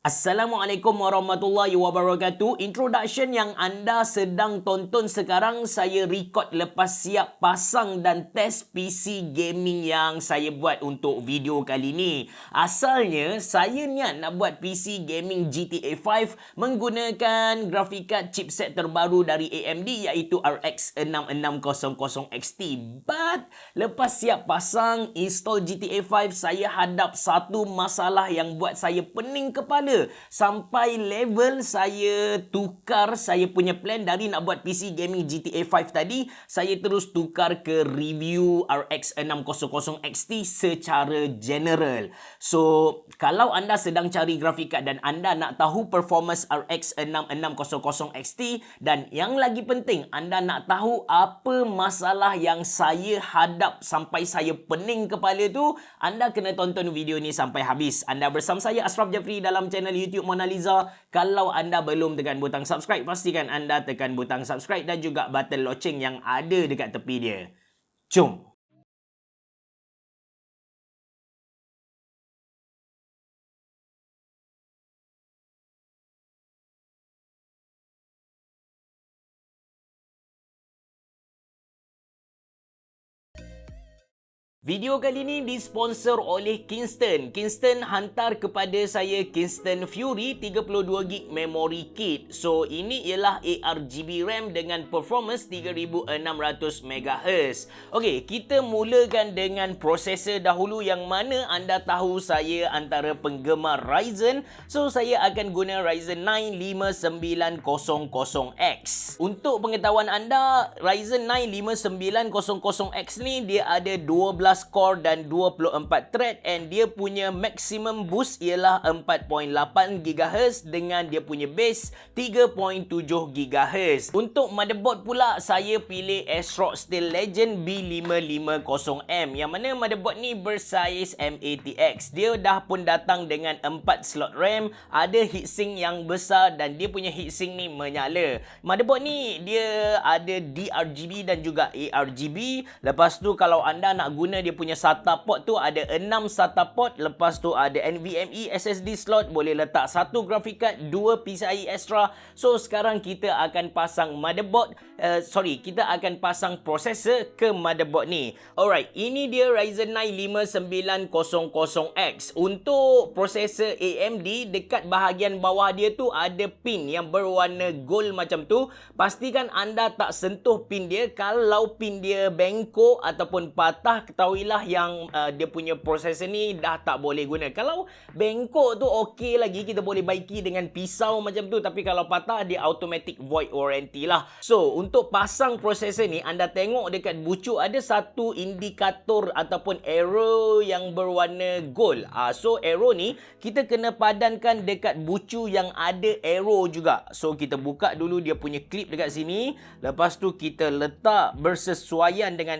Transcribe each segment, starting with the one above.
Assalamualaikum warahmatullahi wabarakatuh. Introduction yang anda sedang tonton sekarang saya record lepas siap pasang dan test PC gaming yang saya buat untuk video kali ni. Asalnya saya niat nak buat PC gaming GTA 5 menggunakan graphic card chipset terbaru dari AMD iaitu RX 6600 XT. But lepas siap pasang install GTA 5 saya hadap satu masalah yang buat saya pening kepala. Sampai level saya tukar saya punya plan dari nak buat PC gaming GTA 5 tadi, saya terus tukar ke review RX 600 XT secara general. So, kalau anda sedang cari grafik card dan anda nak tahu performance RX 6600 XT dan yang lagi penting, anda nak tahu apa masalah yang saya hadap sampai saya pening kepala tu, anda kena tonton video ni sampai habis. Anda bersama saya Ashraf Jafri dalam channel YouTube Mona Lisa. Kalau anda belum tekan butang subscribe, pastikan anda tekan butang subscribe dan juga button loceng yang ada dekat tepi dia. Jom! Video kali ini disponsor oleh Kingston. Kingston hantar kepada saya Kingston Fury 32GB memory kit. So, ini ialah ARGB RAM dengan performance 3600MHz. Okey, kita mulakan dengan prosesor dahulu yang mana anda tahu saya antara penggemar Ryzen. So, saya akan guna Ryzen 9 5900X. Untuk pengetahuan anda, Ryzen 9 5900X ni dia ada 12 core dan 24 thread and dia punya maximum boost ialah 4.8 GHz dengan dia punya base 3.7 GHz. Untuk motherboard pula saya pilih ASRock Steel Legend B550M yang mana motherboard ni bersaiz M80X. Dia dah pun datang dengan 4 slot RAM, ada heatsink yang besar dan dia punya heatsink ni menyala. Motherboard ni dia ada DRGB dan juga ARGB. Lepas tu kalau anda nak guna dia punya SATA port tu ada 6 SATA port. Lepas tu ada NVMe SSD slot, boleh letak satu graphic card, 2 PCIe extra. So sekarang kita akan pasang motherboard, kita akan pasang prosesor ke motherboard ni. Alright, ini dia Ryzen 9 5900X. Untuk prosesor AMD, dekat bahagian bawah dia tu ada pin yang berwarna gold macam tu. Pastikan anda tak sentuh pin dia. Kalau pin dia bengkok ataupun patah, ketahuilah yang dia punya prosesor ni dah tak boleh guna. Kalau bengkok tu okey lagi, kita boleh baiki dengan pisau macam tu. Tapi kalau patah, dia automatic void warranty lah. So, untuk pasang prosesor ni, anda tengok dekat bucu ada satu indikator ataupun arrow yang berwarna gold. So, arrow ni kita kena padankan dekat bucu yang ada arrow juga. So, kita buka dulu dia punya clip dekat sini. Lepas tu kita letak bersesuaian dengan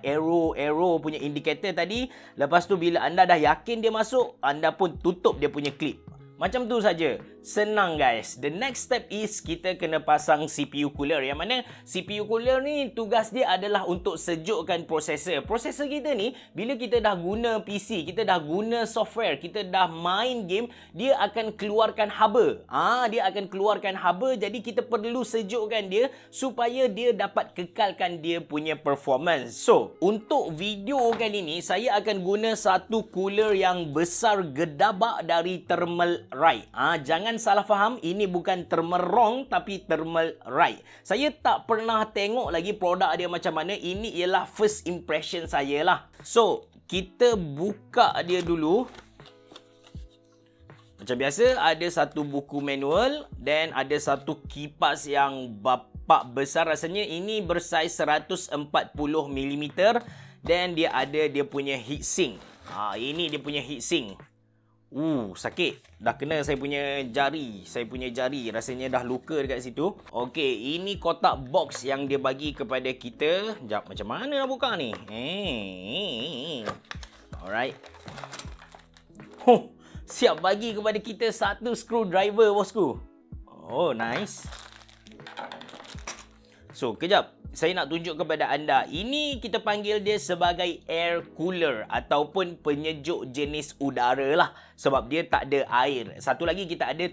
arrow punya indikator tadi. Lepas tu bila anda dah yakin dia masuk, anda pun tutup dia punya clip. Macam tu saja. Senang guys. The next step is kita kena pasang CPU cooler. Yang mana CPU cooler ni tugas dia adalah untuk sejukkan prosesor. Prosesor kita ni bila kita dah guna PC, kita dah guna software, kita dah main game, dia akan keluarkan haba. Dia akan keluarkan haba, jadi kita perlu sejukkan dia supaya dia dapat kekalkan dia punya performance. So, untuk video kali ni saya akan guna satu cooler yang besar gedabak dari Thermalright. Jangan salah faham, ini bukan Thermalrong tapi Thermalright. Saya tak pernah tengok lagi produk dia macam mana. Ini ialah first impression saya lah. So, kita buka dia dulu. Macam biasa, ada satu buku manual dan ada satu kipas yang bapak besar rasanya. Ini bersaiz 140mm dan dia ada dia punya heatsink. Ini dia punya heatsink. Sakit. Dah kena saya punya jari. Rasanya dah luka dekat situ. Okey, ini kotak box yang dia bagi kepada kita. Sekejap, macam mana nak buka ni? Alright. Siap bagi kepada kita satu screwdriver, bosku. Oh, nice. So, kejap. saya nak tunjuk kepada anda. Ini kita panggil dia sebagai air cooler ataupun penyejuk jenis udara lah. Sebab dia tak ada air. Satu lagi kita ada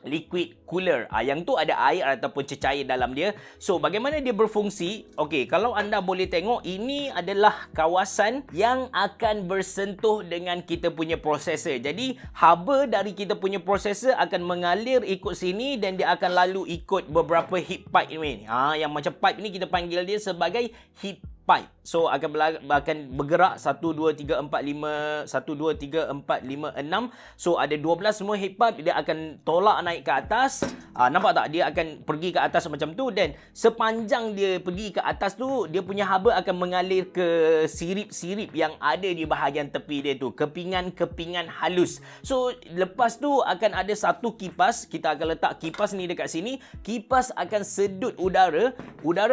liquid cooler. Yang tu ada air ataupun cecair dalam dia. So, bagaimana dia berfungsi? Okey, kalau anda boleh tengok, ini adalah kawasan yang akan bersentuh dengan kita punya prosesor. Jadi, haba dari kita punya prosesor akan mengalir ikut sini dan dia akan lalu ikut beberapa heat pipe ni. Yang macam pipe ni kita panggil dia sebagai heat pipe. So akan bergerak 1 2 3 4 5 1 2 3 4 5 6. So ada 12 semua heat pipe, dia akan tolak naik ke atas. Nampak tak? Dia akan pergi ke atas macam tu, dan sepanjang dia pergi ke atas tu, dia punya haba akan mengalir ke sirip-sirip yang ada di bahagian tepi dia tu, kepingan-kepingan halus. So lepas tu akan ada satu kipas. Kita akan letak kipas ni dekat sini. Kipas akan sedut udara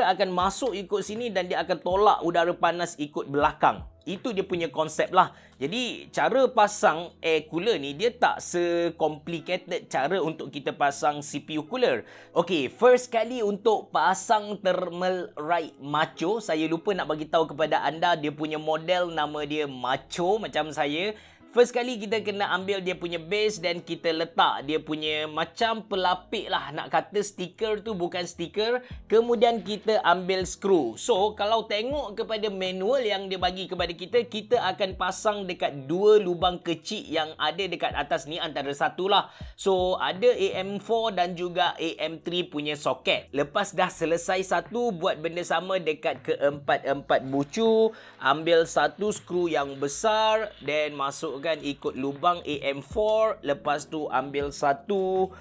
akan masuk ikut sini dan dia akan tolak udara panas ikut belakang. Itu dia punya konsep lah. Jadi cara pasang air cooler ni dia tak se-complicated cara untuk kita pasang CPU cooler. Okay, first kali untuk pasang thermal right macho, saya lupa nak bagi tahu kepada anda dia punya model, nama dia macho macam saya. First kali kita kena ambil dia punya base dan kita letak dia punya macam pelapik lah. Nak kata stiker tu bukan stiker. Kemudian kita ambil skru. So, kalau tengok kepada manual yang dia bagi kepada kita, kita akan pasang dekat dua lubang kecil yang ada dekat atas ni, antara satu lah. So, ada AM4 dan juga AM3 punya soket. Lepas dah selesai satu, buat benda sama dekat keempat-empat bucu. Ambil satu skru yang besar dan masuk ikut lubang AM4. Lepas tu ambil satu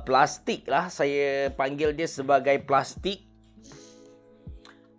plastik lah, saya panggil dia sebagai plastik,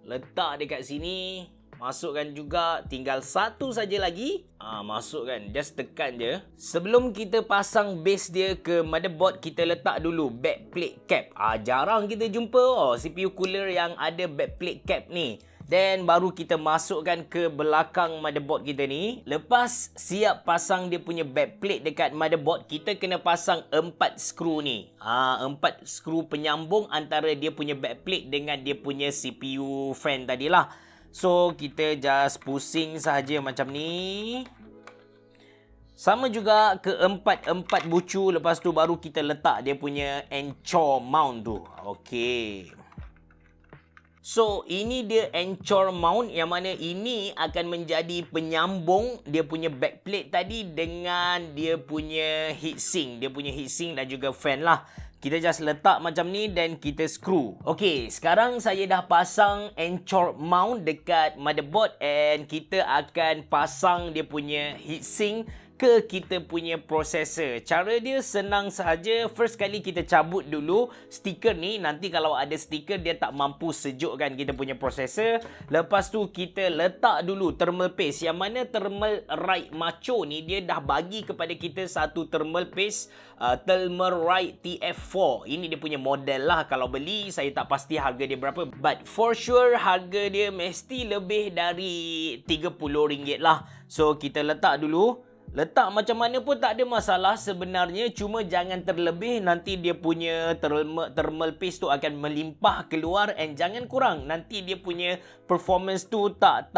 letak dekat sini. Masukkan juga, tinggal satu saja lagi. Masukkan, just tekan je. Sebelum kita pasang base dia ke motherboard, kita letak dulu backplate cap. Jarang kita jumpa CPU cooler yang ada backplate cap ni. Then baru kita masukkan ke belakang motherboard kita ni. Lepas siap pasang dia punya backplate dekat motherboard, kita kena pasang 4 skru ni. 4 skru penyambung antara dia punya backplate dengan dia punya CPU fan tadilah. So kita just pusing sahaja macam ni. Sama juga ke 4 bucu. Lepas tu baru kita letak dia punya anchor mount tu. Okey. So, ini dia anchor mount yang mana ini akan menjadi penyambung dia punya backplate tadi dengan dia punya heatsink. Dia punya heatsink dan juga fan lah. Kita just letak macam ni dan kita screw. Okay, sekarang saya dah pasang anchor mount dekat motherboard and kita akan pasang dia punya heatsink ke kita punya processor. Cara dia senang sahaja. First kali kita cabut dulu stiker ni. Nanti kalau ada stiker dia tak mampu sejukkan kita punya processor. Lepas tu kita letak dulu thermal paste. Yang mana thermal right macho ni dia dah bagi kepada kita satu thermal paste, thermal right TF4. Ini dia punya model lah. Kalau beli saya tak pasti harga dia berapa, but for sure harga dia mesti lebih dari RM30 lah. So kita letak dulu. Letak macam mana pun tak ada masalah sebenarnya, cuma jangan terlebih, nanti dia punya thermal paste tu akan melimpah keluar, and jangan kurang, nanti dia punya performance tu tak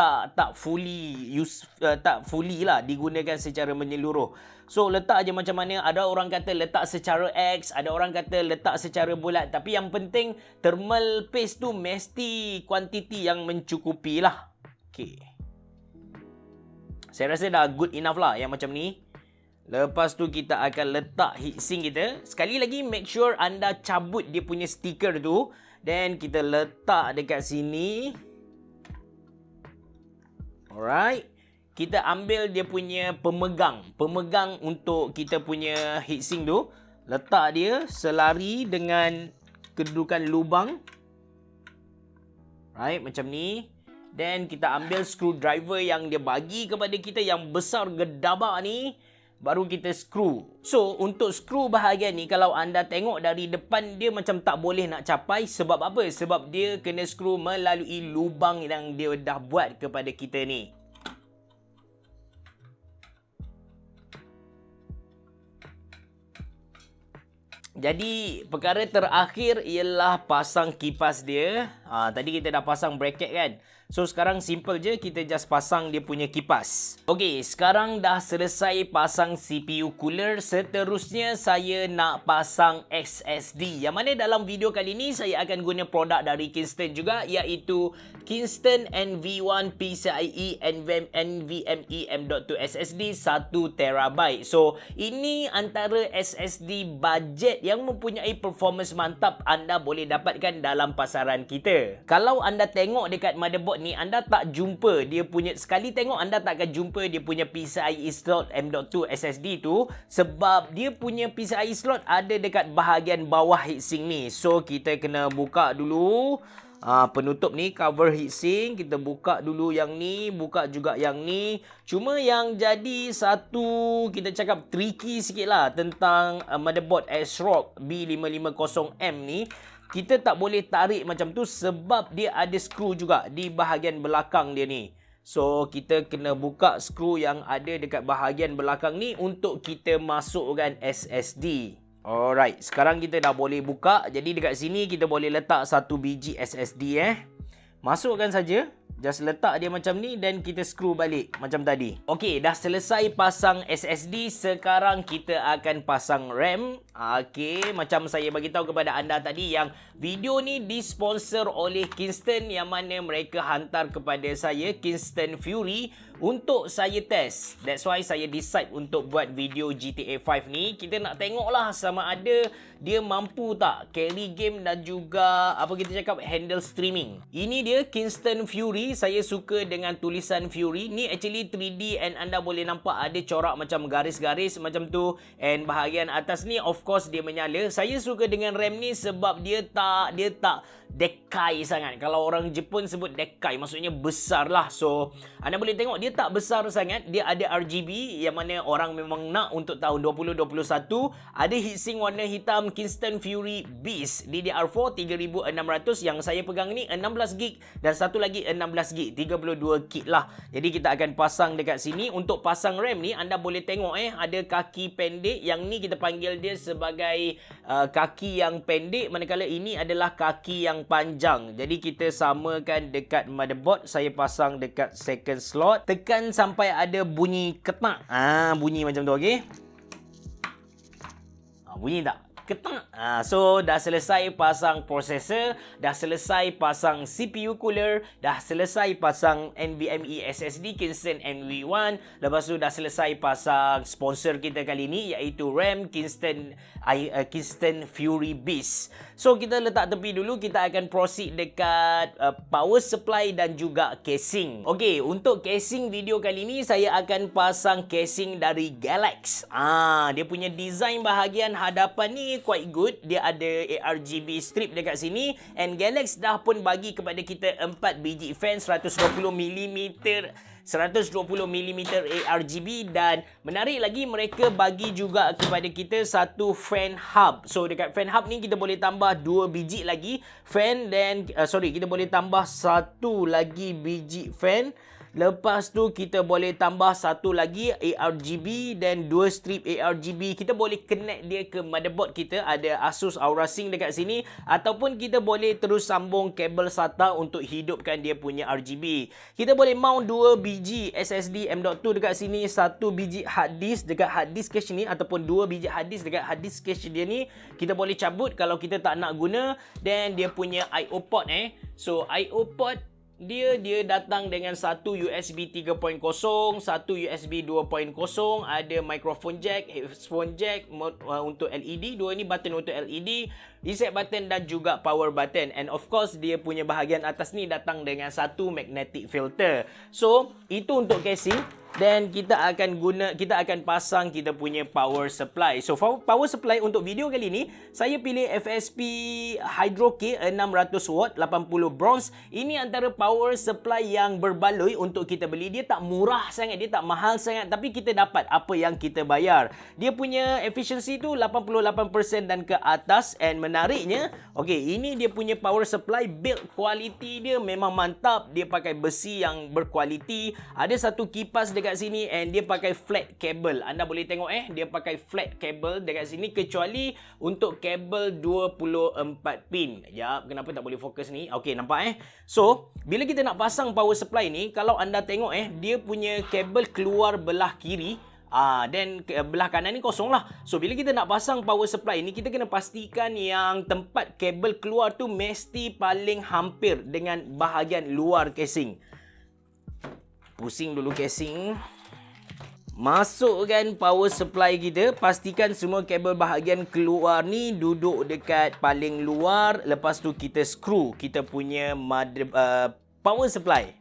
fully lah digunakan secara menyeluruh. So letak je macam mana. Ada orang kata letak secara X, ada orang kata letak secara bulat, tapi yang penting thermal paste tu mesti kuantiti yang mencukupi lah. Okay, saya rasa dah good enough lah yang macam ni. Lepas tu kita akan letak heatsink kita. Sekali lagi make sure anda cabut dia punya stiker tu. Then kita letak dekat sini. Alright. Kita ambil dia punya pemegang. Pemegang untuk kita punya heatsink tu. Letak dia selari dengan kedudukan lubang. Right, macam ni. Then kita ambil screwdriver yang dia bagi kepada kita yang besar gedabak ni. Baru kita screw. So untuk screw bahagian ni, kalau anda tengok dari depan dia macam tak boleh nak capai. Sebab apa? Sebab dia kena screw melalui lubang yang dia dah buat kepada kita ni. Jadi perkara terakhir ialah pasang kipas dia. Tadi kita dah pasang bracket kan. So sekarang simple je, kita just pasang dia punya kipas. Okey, sekarang dah selesai pasang CPU cooler. Seterusnya saya nak pasang SSD. Yang mana dalam video kali ni saya akan guna produk dari Kingston juga, iaitu Kingston NV1 PCIe NVMe M.2 SSD 1TB. So ini antara SSD budget yang mempunyai performance mantap anda boleh dapatkan dalam pasaran kita. Kalau anda tengok dekat motherboard ni, anda tak jumpa dia punya, sekali tengok anda tak akan jumpa dia punya PCIe slot M.2 SSD tu, sebab dia punya PCIe slot ada dekat bahagian bawah heatsink ni. So kita kena buka dulu penutup ni, cover heatsink. Kita buka dulu yang ni, buka juga yang ni. Cuma yang jadi satu, kita cakap tricky sikit lah tentang motherboard ASRock B550M ni. Kita tak boleh tarik macam tu sebab dia ada skru juga di bahagian belakang dia ni. So kita kena buka skru yang ada dekat bahagian belakang ni untuk kita masukkan SSD. Alright, sekarang kita dah boleh buka. Jadi dekat sini kita boleh letak satu biji SSD Masukkan saja. Just letak dia macam ni dan kita skru balik macam tadi. Okey, dah selesai pasang SSD. Sekarang kita akan pasang RAM. Okey, macam saya bagi tahu kepada anda tadi yang video ni disponsor oleh Kingston, yang mana mereka hantar kepada saya Kingston Fury untuk saya test. That's why saya decide untuk buat video GTA 5 ni. Kita nak tengoklah sama ada dia mampu tak carry game dan juga apa kita cakap handle streaming. Ini dia Kingston Fury. Saya suka dengan tulisan Fury. Ni actually 3D and anda boleh nampak ada corak macam garis-garis macam tu. And bahagian atas ni of course dia menyala. Saya suka dengan RAM ni sebab dia tak dekai sangat. Kalau orang Jepun sebut dekai, maksudnya besar lah. So anda boleh tengok dia tak besar sangat. Dia ada RGB yang mana orang memang nak untuk tahun 2021. Ada heatsink warna hitam Kingston Fury Beast DDR4 3600. Yang saya pegang ni 16GB dan satu lagi 16GB 32KB lah. Jadi kita akan pasang dekat sini. Untuk pasang RAM ni anda boleh tengok ada kaki pendek. Yang ni kita panggil dia sebagai kaki yang pendek, manakala ini adalah kaki yang panjang. Jadi kita samakan dekat motherboard. Saya pasang dekat second slot. Tekan sampai ada bunyi ketak. Bunyi macam tu, okey. Bunyi tak? Ketak. So dah selesai pasang processor, dah selesai pasang CPU cooler, dah selesai pasang NVMe SSD Kingston NV1. Lepas tu dah selesai pasang sponsor kita kali ni, iaitu RAM Kingston Fury Beast. So kita letak tepi dulu. Kita akan proceed dekat power supply dan juga casing. Okey, untuk casing video kali ni saya akan pasang casing dari Galax. Dia punya design bahagian hadapan ni quite good. Dia ada ARGB strip dekat sini, and Galax dah pun bagi kepada kita 4 biji fan 120mm ARGB, dan menarik lagi mereka bagi juga kepada kita satu fan hub. So dekat fan hub ni kita boleh tambah 2 biji lagi fan, dan kita boleh tambah satu lagi biji fan. Lepas tu kita boleh tambah satu lagi ARGB dan 2 strip ARGB. Kita boleh connect dia ke motherboard kita. Ada Asus Aura Sync dekat sini, ataupun kita boleh terus sambung kabel SATA untuk hidupkan dia punya RGB. Kita boleh mount 2 biji SSD M.2 dekat sini, 1 biji hard disk dekat hard disk cache ni, ataupun 2 biji hard disk dekat hard disk cache dia ni. Kita boleh cabut kalau kita tak nak guna. Dan dia punya IO port So IO port dia datang dengan satu USB 3.0, satu USB 2.0, ada microphone jack, headphone jack untuk LED, dua ni button untuk LED, reset button dan juga power button. And of course dia punya bahagian atas ni datang dengan satu magnetic filter. So itu untuk casing. Dan kita akan pasang kita punya power supply. So power supply untuk video kali ni saya pilih FSP Hydro K 600W 80 bronze. Ini antara power supply yang berbaloi untuk kita beli. Dia tak murah sangat, dia tak mahal sangat, tapi kita dapat apa yang kita bayar. Dia punya efficiency tu 88% dan ke atas. And menariknya, ini dia punya power supply, build quality dia memang mantap. Dia pakai besi yang berkualiti. Ada satu kipas dekat sini and dia pakai flat cable. Anda boleh tengok dia pakai flat cable dekat sini kecuali untuk kabel 24 pin. Sekejap, kenapa tak boleh fokus ni? Okey, nampak So, bila kita nak pasang power supply ni, kalau anda tengok dia punya kabel keluar belah kiri. Dan belah kanan ni kosong lah. So bila kita nak pasang power supply ni, kita kena pastikan yang tempat kabel keluar tu mesti paling hampir dengan bahagian luar casing. Pusing dulu casing. Masukkan power supply kita. Pastikan semua kabel bahagian keluar ni duduk dekat paling luar. Lepas tu kita screw kita punya power supply.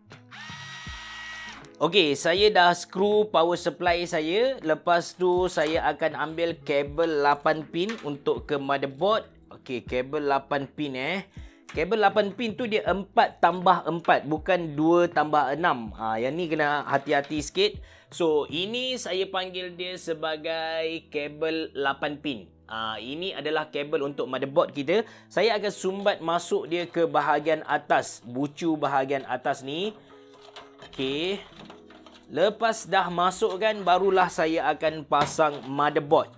Okey, saya dah screw power supply saya. Lepas tu saya akan ambil kabel 8 pin untuk ke motherboard. Okey, kabel 8 pin Kabel 8 pin tu dia 4 tambah 4, bukan 2 tambah 6. Yang ni kena hati-hati sikit. So, ini saya panggil dia sebagai kabel 8 pin. Ini adalah kabel untuk motherboard kita. Saya akan sumbat masuk dia ke bahagian atas, bucu bahagian atas ni. Okey. Lepas dah masukkan, barulah saya akan pasang motherboard.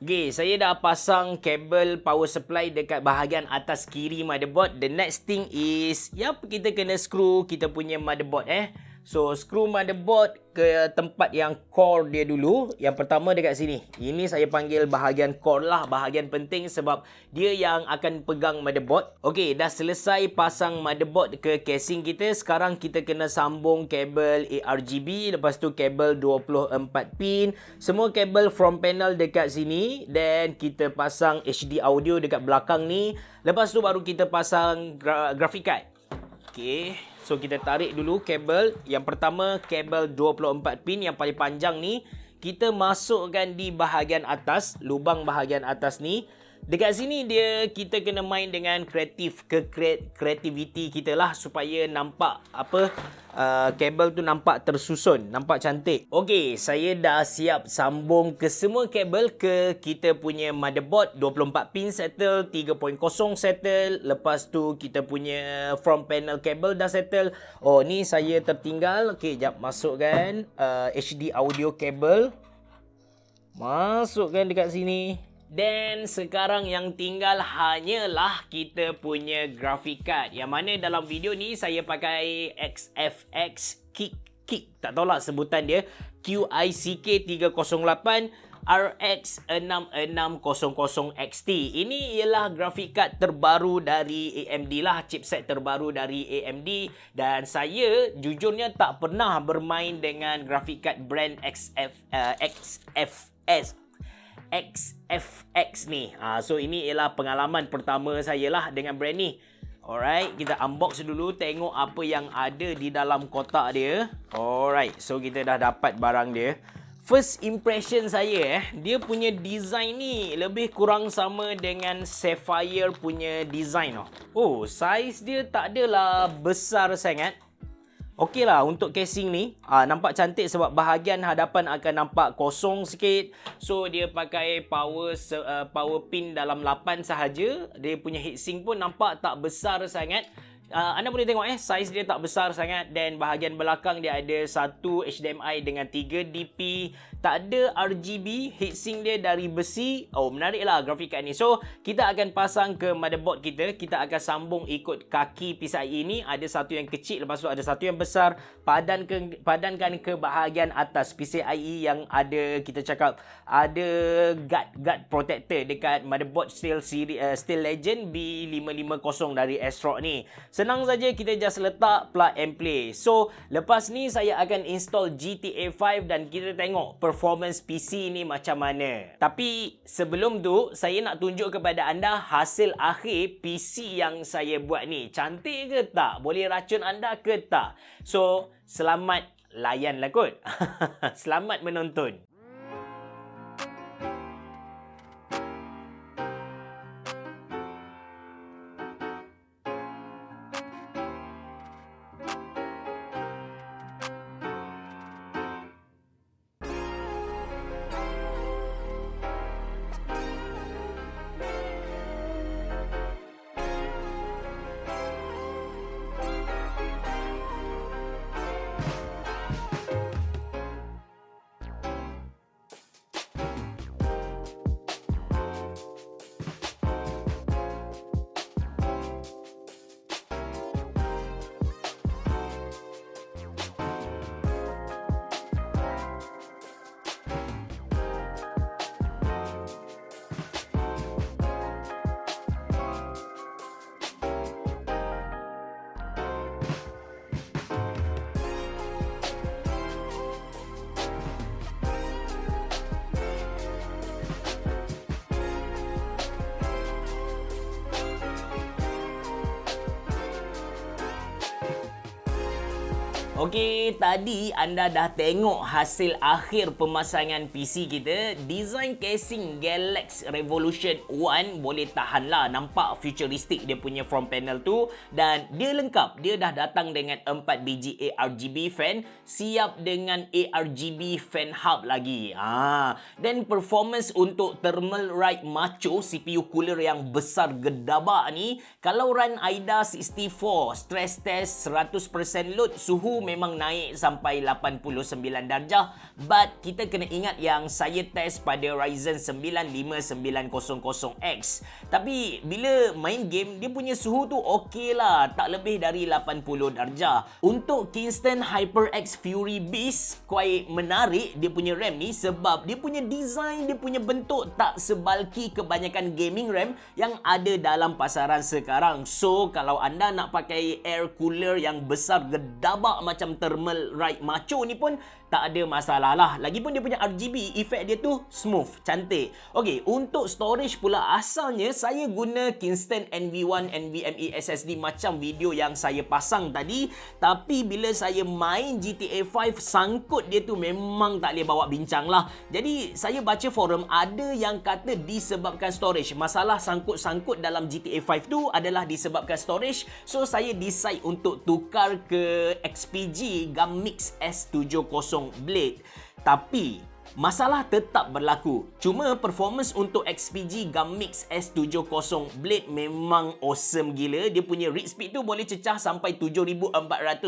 Okey, saya dah pasang kabel power supply dekat bahagian atas kiri motherboard. The next thing is, kita kena screw kita punya motherboard So, screw motherboard ke tempat yang core dia dulu. Yang pertama dekat sini. Ini saya panggil bahagian core lah. Bahagian penting sebab dia yang akan pegang motherboard. Okey, dah selesai pasang motherboard ke casing kita. Sekarang kita kena sambung kabel ARGB. Lepas tu kabel 24 pin. Semua kabel from panel dekat sini. Dan kita pasang HD audio dekat belakang ni. Lepas tu baru kita pasang graphic card. Okey, so kita tarik dulu kabel. Yang pertama, kabel 24 pin yang paling panjang ni. Kita masukkan di bahagian atas, lubang bahagian atas ni. Dekat sini kita kena main dengan creativity kita lah supaya nampak kabel tu nampak tersusun, nampak cantik. Okey, saya dah siap sambung ke semua kabel ke kita punya motherboard. 24 pin settle, 3.0 settle. Lepas tu kita punya front panel kabel dah settle. Oh, ni saya tertinggal. Okey, jap masukkan HD audio kabel. Masukkan dekat sini. Dan sekarang yang tinggal hanyalah kita punya graphic card. Yang mana dalam video ni saya pakai XFX Kick. Tak tahulah sebutan dia. QICK 308 RX 6600 XT. Ini ialah graphic card terbaru dari AMD lah. Chipset terbaru dari AMD. Dan saya jujurnya tak pernah bermain dengan graphic card brand XFX ni. So ini ialah pengalaman pertama saya lah dengan brand ni. Alright, kita unbox dulu, tengok apa yang ada di dalam kotak dia. Alright, so kita dah dapat barang dia. First impression saya dia punya design ni lebih kurang sama dengan Sapphire punya design . Oh, size dia tak adalah besar sangat. Okey lah untuk casing ni. Nampak cantik sebab bahagian hadapan akan nampak kosong sikit. So dia pakai power pin dalam 8 sahaja. Dia punya heatsink pun nampak tak besar sangat. Anda boleh tengok saiz dia tak besar sangat. Dan bahagian belakang dia ada satu HDMI dengan 3 DP. Tak ada RGB. Heatsink dia dari besi. Oh, menarik lah grafik card ni. So kita akan pasang ke motherboard kita. Kita akan sambung ikut kaki PCIe ni. Ada satu yang kecil, lepas tu ada satu yang besar. Padankan ke bahagian atas PCIe yang ada, kita cakap ada guard protector dekat motherboard Steel Legend B550 dari ASRock ni. Senang saja, kita just letak plug and play. So lepas ni saya akan install GTA 5 dan kita tengok performance PC ni macam mana. Tapi sebelum tu saya nak tunjuk kepada anda hasil akhir PC yang saya buat ni. Cantik ke tak? Boleh racun anda ke tak? So selamat layan lah kot. Selamat menonton. Okey, tadi anda dah tengok hasil akhir pemasangan PC kita. Design casing Galaxy Revolution 1 boleh tahan lah. Nampak futuristic dia punya front panel tu. Dan dia lengkap. Dia dah datang dengan 4 biji ARGB fan. Siap dengan ARGB fan hub lagi. Dan performance untuk thermal right macho CPU cooler yang besar gedabak ni. Kalau run AIDA 64, stress test 100% load, suhu memang naik sampai 89 darjah, but kita kena ingat yang saya test pada Ryzen 9 5900X. Tapi bila main game, dia punya suhu tu okey lah, tak lebih dari 80 darjah. Untuk Kingston HyperX Fury Beast, quite menarik dia punya RAM ni sebab dia punya design, dia punya bentuk tak sebalki kebanyakan gaming RAM yang ada dalam pasaran sekarang. So, kalau anda nak pakai air cooler yang besar gedabak macam thermal right macho ni pun tak ada masalah lah. Lagipun dia punya RGB, efek dia tu smooth, cantik. Okey, untuk storage pula, asalnya saya guna Kingston NV1 NVMe SSD macam video yang saya pasang tadi. Tapi bila saya main GTA 5, sangkut dia tu memang tak boleh bawa bincang lah. Jadi saya baca forum, ada yang kata disebabkan storage. Masalah sangkut-sangkut dalam GTA 5 tu adalah disebabkan storage. So saya decide untuk tukar ke XPG Gammix S70 Blade. Tapi masalah tetap berlaku. Cuma performance untuk XPG Gammix S70 Blade memang awesome gila. Dia punya read speed tu boleh cecah sampai 7400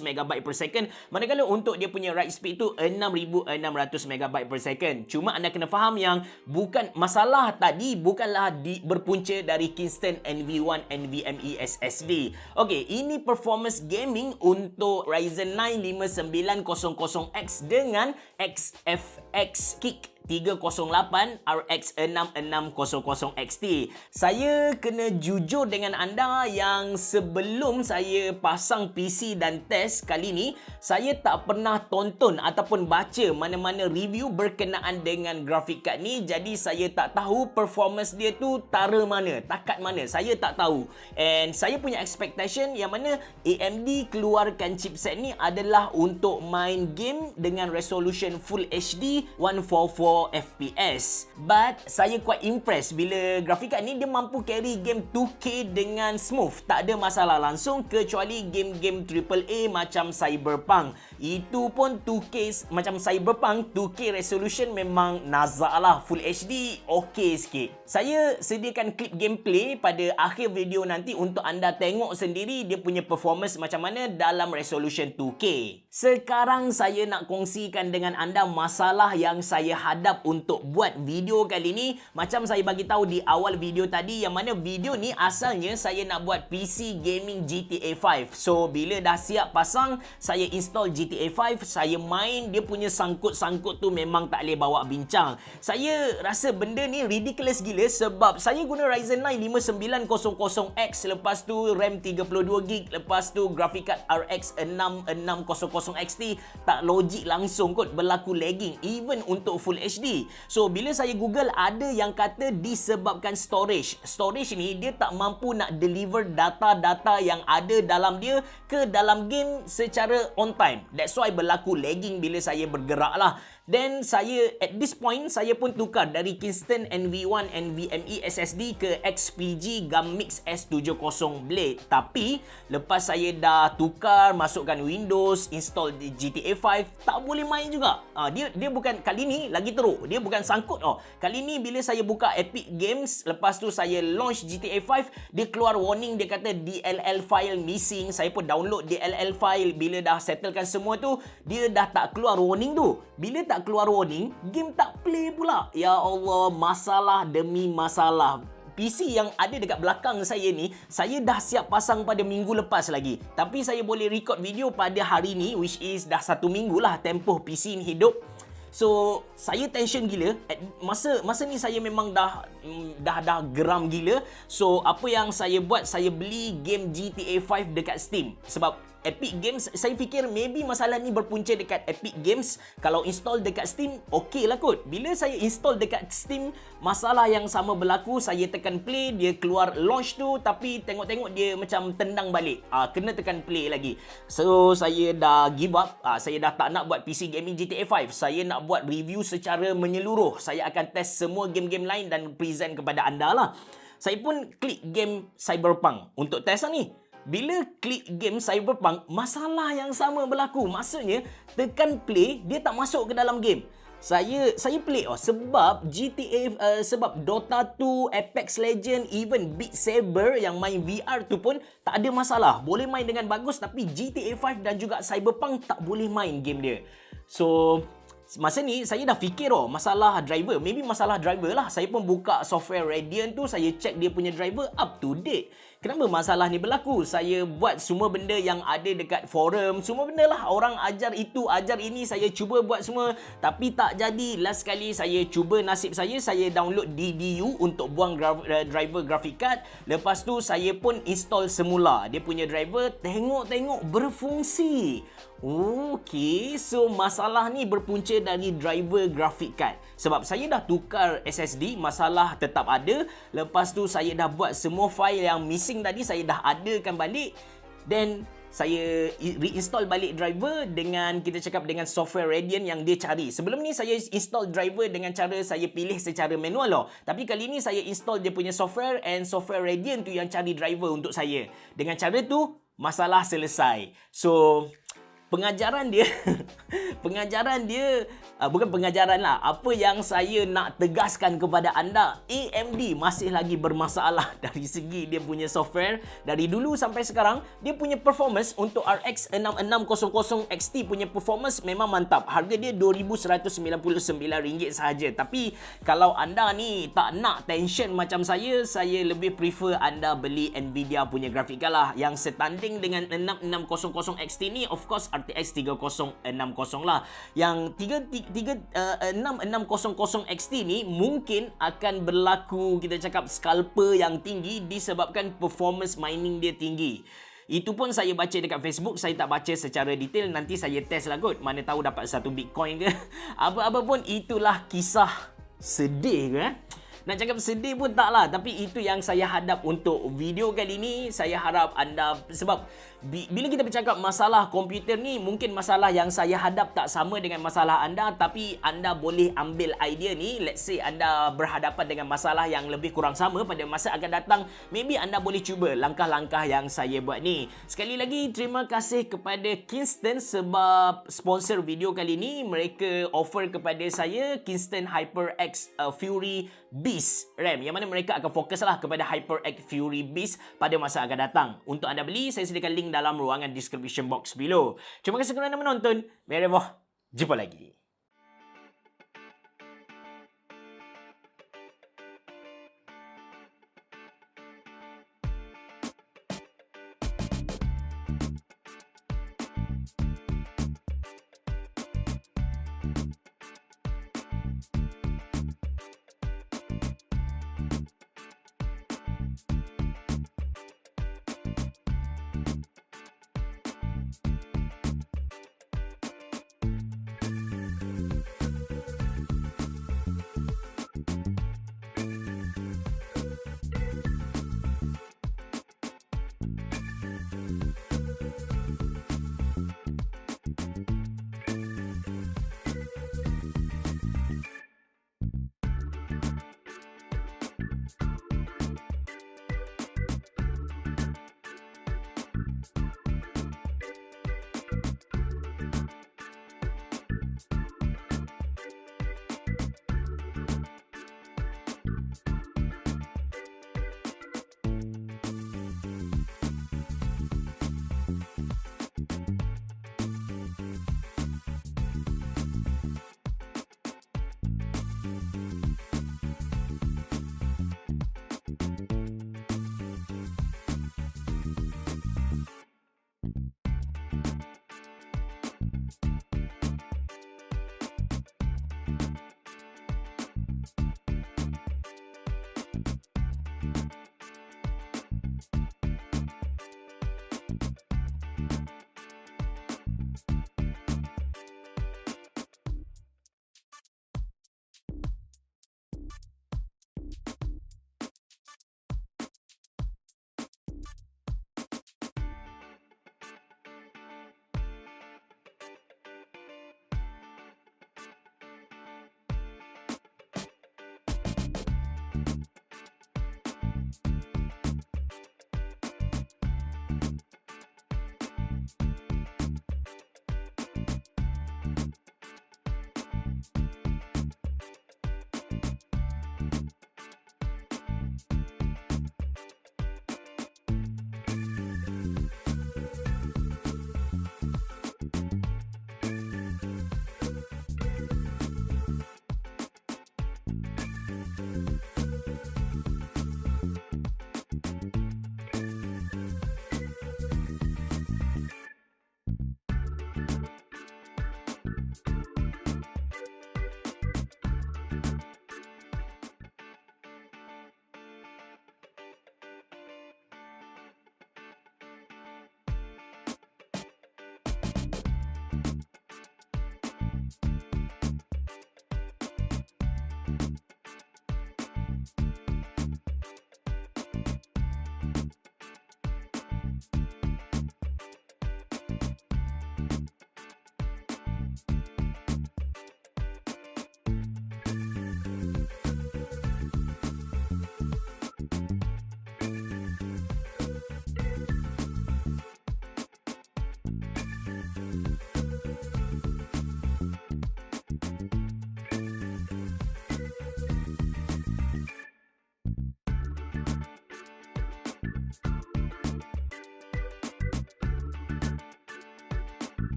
MB per second. Manakala untuk dia punya write speed tu 6600 MB per second. Cuma anda kena faham yang bukan masalah tadi bukanlah berpunca dari Kingston NV1 NVMe SSD. Okey, ini performance gaming untuk Ryzen 9 5900X dengan XFX Kick 308 RX 6600 XT. Saya kena jujur dengan anda yang sebelum saya pasang PC dan test kali ni, saya tak pernah tonton ataupun baca mana-mana review berkenaan dengan graphic card ni. Jadi saya tak tahu performance dia tu tara mana, takat mana. Saya tak tahu. And saya punya expectation yang mana AMD keluarkan chipset ni adalah untuk main game dengan resolution Full HD 144 FPS. But saya quite impressed bila grafik card ni dia mampu carry game 2K dengan smooth. Tak ada masalah langsung kecuali game-game AAA macam Cyberpunk. Itu pun 2K macam Cyberpunk, 2K resolution memang nazak lah. Full HD okey sikit. Saya sediakan klip gameplay pada akhir video nanti untuk anda tengok sendiri dia punya performance macam mana dalam resolution 2K. Sekarang saya nak kongsikan dengan anda masalah yang saya hadap untuk buat video kali ni. Macam saya bagi tahu di awal video tadi, yang mana video ni asalnya saya nak buat PC gaming GTA 5. So bila dah siap pasang, saya install GTA 5, saya main, dia punya sangkut-sangkut tu memang tak boleh bawa bincang. Saya rasa benda ni ridiculous gila sebab saya guna Ryzen 9 5900X, lepas tu RAM 32GB, lepas tu graphic card RX 6600 XT. Tak logik langsung kot berlaku lagging even untuk Full HD. So bila saya google, ada yang kata disebabkan storage. Storage ni dia tak mampu nak deliver data-data yang ada dalam dia ke dalam game secara on time. That's why berlaku lagging bila saya bergerak lah. Then saya at this point saya pun tukar dari Kingston NV1 NVMe SSD ke XPG Gammix S70 Blade. Tapi lepas saya dah tukar, masukkan Windows, install di GTA 5, tak boleh main juga. Dia bukan, kali ni lagi teruk. Dia bukan sangkut. Kali ni bila saya buka Epic Games, lepas tu saya launch GTA 5, dia keluar warning, dia kata DLL file missing. Saya pun download DLL file. Bila dah settlekan semua tu, dia dah tak keluar warning tu. Bila tak keluar warning, game tak play pula. Ya Allah, masalah demi masalah. PC yang ada dekat belakang saya ni, saya dah siap pasang pada minggu lepas lagi. Tapi saya boleh record video pada hari ni, which is dah 1 minggu lah tempoh PC ni hidup. So, saya tension gila. Masa ni saya memang dah geram gila. So, apa yang saya buat, saya beli game GTA 5 dekat Steam. Sebab Epic Games, saya fikir maybe masalah ni berpunca dekat Epic Games. Kalau install dekat Steam, okey lah kot. Bila saya install dekat Steam, masalah yang sama berlaku. Saya tekan play, dia keluar launch tu, tapi tengok-tengok dia macam tendang balik. Kena tekan play lagi. So, saya dah give up. Saya dah tak nak buat PC Gaming GTA 5. Saya nak buat review secara menyeluruh. Saya akan test semua game-game lain dan present kepada anda lah. Saya pun klik game Cyberpunk untuk test lah ni. Bila klik game Cyberpunk, masalah yang sama berlaku. Maksudnya, tekan play, dia tak masuk ke dalam game. Saya play sebab GTA, sebab Dota 2, Apex Legend, even Beat Saber yang main VR tu pun tak ada masalah. Boleh main dengan bagus, tapi GTA 5 dan juga Cyberpunk tak boleh main game dia. So, masa ni saya dah fikir masalah driver. Maybe masalah driver lah. Saya pun buka software Radeon tu, saya check dia punya driver up to date. Kenapa masalah ni berlaku? Saya buat semua benda yang ada dekat forum, semua benda lah. Orang ajar itu, ajar ini, saya cuba buat semua, tapi tak jadi. Last kali saya cuba nasib saya download DDU untuk buang driver graphic card. Lepas tu saya pun install semula dia punya driver, tengok-tengok berfungsi. Okey, so masalah ni berpunca dari driver graphic card. Sebab saya dah tukar SSD, masalah tetap ada. Lepas tu saya dah buat semua file yang missing tadi, saya dah adakan balik. Then saya reinstall balik driver dengan, kita cakap, dengan software Radeon yang dia cari. Sebelum ni saya install driver dengan cara saya pilih secara manual loh. Tapi kali ni saya install dia punya software, and software Radeon tu yang cari driver untuk saya. Dengan cara tu, masalah selesai. So, pengajaran dia bukan pengajaran lah, apa yang saya nak tegaskan kepada anda, AMD masih lagi bermasalah dari segi dia punya software. Dari dulu sampai sekarang, dia punya performance untuk RX 6600 XT punya performance memang mantap. Harga dia RM2,199 sahaja. Tapi kalau anda ni tak nak tension macam saya lebih prefer anda beli Nvidia punya graphic card lah, yang setanding dengan 6600 XT ni. Of course RTX 3060 lah. Yang 6600 XT ni mungkin akan berlaku, kita cakap, scalper yang tinggi disebabkan performance mining dia tinggi. Itu pun saya baca dekat Facebook, saya tak baca secara detail. Nanti saya test lah kot, mana tahu dapat 1 Bitcoin ke. Apa-apa pun, itulah kisah sedih ke. Nak cakap sedih pun tak lah, tapi itu yang saya hadap untuk video kali ni. Saya harap anda, sebab bila kita bercakap masalah komputer ni, mungkin masalah yang saya hadap tak sama dengan masalah anda, tapi anda boleh ambil idea ni. Let's say anda berhadapan dengan masalah yang lebih kurang sama pada masa akan datang, maybe anda boleh cuba langkah-langkah yang saya buat ni. Sekali lagi, terima kasih kepada Kingston sebab sponsor video kali ni. Mereka offer kepada saya Kingston HyperX Fury Beast RAM, yang mana mereka akan fokus lah kepada HyperX Fury Beast pada masa akan datang. Untuk anda beli, saya sediakan link dalam ruangan description box below. Terima kasih kerana menonton. Merhaba. Jumpa lagi.